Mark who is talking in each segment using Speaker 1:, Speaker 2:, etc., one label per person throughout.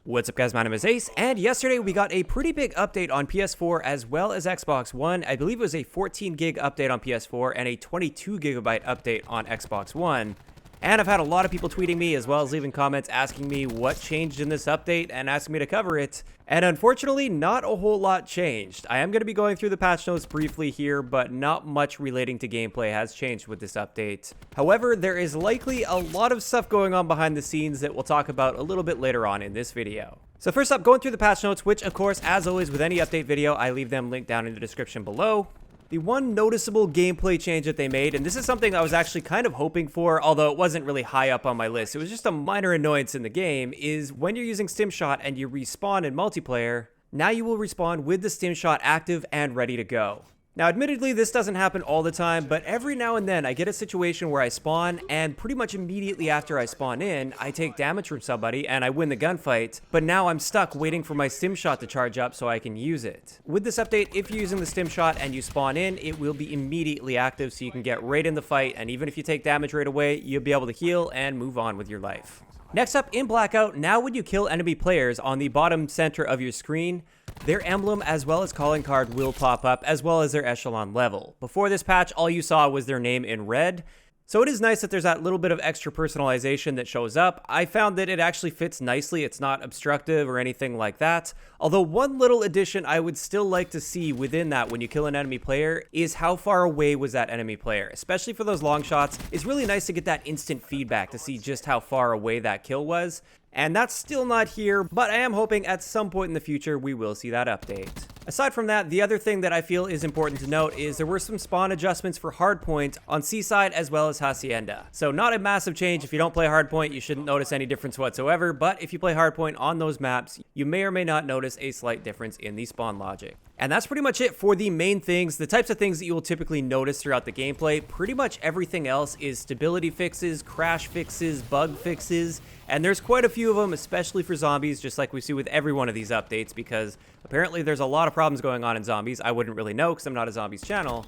Speaker 1: What's up guys, my name is Ace, and yesterday we got a pretty big update on PS4 as well as Xbox One. I believe it was a 14 gig update on PS4 and a 22 gigabyte update on Xbox One. And I've had a lot of people tweeting me as well as leaving comments asking me what changed in this update and asking me to cover it. And unfortunately, not a whole lot changed. I am going to be going through the patch notes briefly here, but not much relating to gameplay has changed with this update. However, there is likely a lot of stuff going on behind the scenes that we'll talk about a little bit later on in this video. So first up, going through the patch notes, which of course, as always with any update video, I leave them linked down in the description below. The one noticeable gameplay change that they made, and this is something I was actually kind of hoping for, although it wasn't really high up on my list, it was just a minor annoyance in the game, is when you're using stim shot and you respawn in multiplayer, now you will respawn with the stim shot active and ready to go. Now, admittedly, this doesn't happen all the time, but every now and then I get a situation where I spawn, and pretty much immediately after I spawn in, I take damage from somebody and I win the gunfight, but now I'm stuck waiting for my stim shot to charge up so I can use it. With this update, if you're using the stim shot and you spawn in, it will be immediately active so you can get right in the fight, and even if you take damage right away, you'll be able to heal and move on with your life. Next up, in Blackout, now when you kill enemy players on the bottom center of your screen, their emblem as well as calling card will pop up, as well as their echelon level. Before this patch, all you saw was their name in red. So it is nice that there's that little bit of extra personalization that shows up. I found that it actually fits nicely. It's not obstructive or anything like that. Although one little addition I would still like to see within that when you kill an enemy player is how far away was that enemy player. Especially for those long shots, it's really nice to get that instant feedback to see just how far away that kill was. And that's still not here, but I am hoping at some point in the future we will see that update. Aside from that, the other thing that I feel is important to note is there were some spawn adjustments for Hardpoint on Seaside as well as Hacienda. So not a massive change. If you don't play Hardpoint, you shouldn't notice any difference whatsoever, but if you play Hardpoint on those maps, you may or may not notice a slight difference in the spawn logic. And that's pretty much it for the main things, the types of things that you will typically notice throughout the gameplay. Pretty much everything else is stability fixes, crash fixes, bug fixes, and there's quite a few of them, especially for zombies, just like we see with every one of these updates, because apparently there's a lot of problems going on in zombies. I wouldn't really know because I'm not a zombies channel.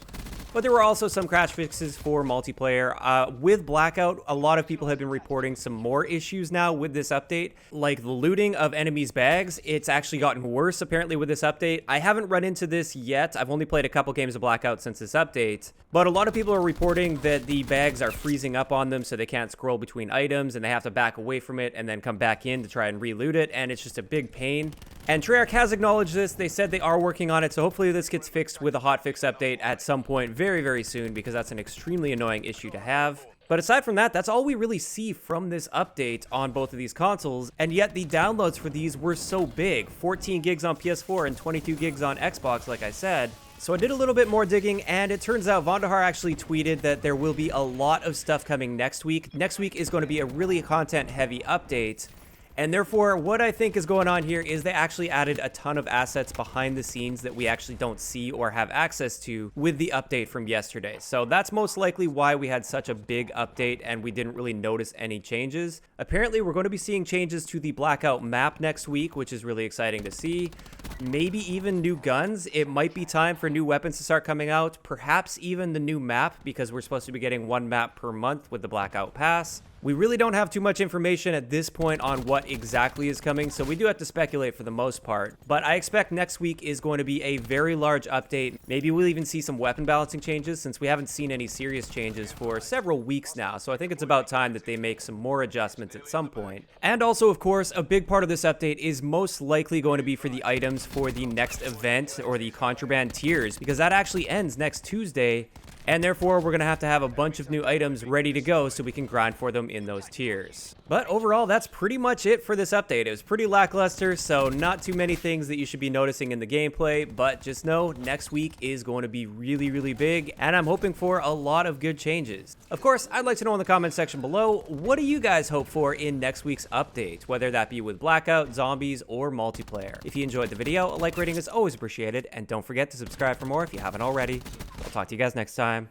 Speaker 1: But there were also some crash fixes for multiplayer. With Blackout, a lot of people have been reporting some more issues now with this update, like the looting of enemies' bags. It's actually gotten worse apparently with this update. I haven't run into this yet. I've only played a couple games of Blackout since this update, but a lot of people are reporting that the bags are freezing up on them so they can't scroll between items and they have to back away from it and then come back in to try and reloot it, and it's just a big pain. And Treyarch has acknowledged this. They said they are working on it, so hopefully this gets fixed with a hotfix update at some point very, very soon, because that's an extremely annoying issue to have. But aside from that, that's all we really see from this update on both of these consoles, and yet the downloads for these were so big. 14 gigs on PS4 and 22 gigs on Xbox, like I said. So I did a little bit more digging, and it turns out Vondahar actually tweeted that there will be a lot of stuff coming next week. Next week is going to be a really content-heavy update. And therefore, what I think is going on here is they actually added a ton of assets behind the scenes that we actually don't see or have access to with the update from yesterday. So that's most likely why we had such a big update and we didn't really notice any changes. Apparently, we're going to be seeing changes to the Blackout map next week, which is really exciting to see. Maybe even new guns. It might be time for new weapons to start coming out. Perhaps even the new map, because we're supposed to be getting one map per month with the Blackout Pass. We really don't have too much information at this point on what exactly is coming, so we do have to speculate for the most part. But I expect next week is going to be a very large update. Maybe we'll even see some weapon balancing changes, since we haven't seen any serious changes for several weeks now. So I think it's about time that they make some more adjustments at some point. And also, of course, a big part of this update is most likely going to be for the items for the next event, or the contraband tiers, because that actually ends next Tuesday. And therefore, we're going to have a bunch of new items ready to go so we can grind for them in those tiers. But overall, that's pretty much it for this update. It was pretty lackluster, so not too many things that you should be noticing in the gameplay, but just know next week is going to be really, really big, and I'm hoping for a lot of good changes. Of course, I'd like to know in the comment section below, what do you guys hope for in next week's update, whether that be with Blackout, zombies, or multiplayer? If you enjoyed the video, a like rating is always appreciated, and don't forget to subscribe for more if you haven't already. I'll talk to you guys next time.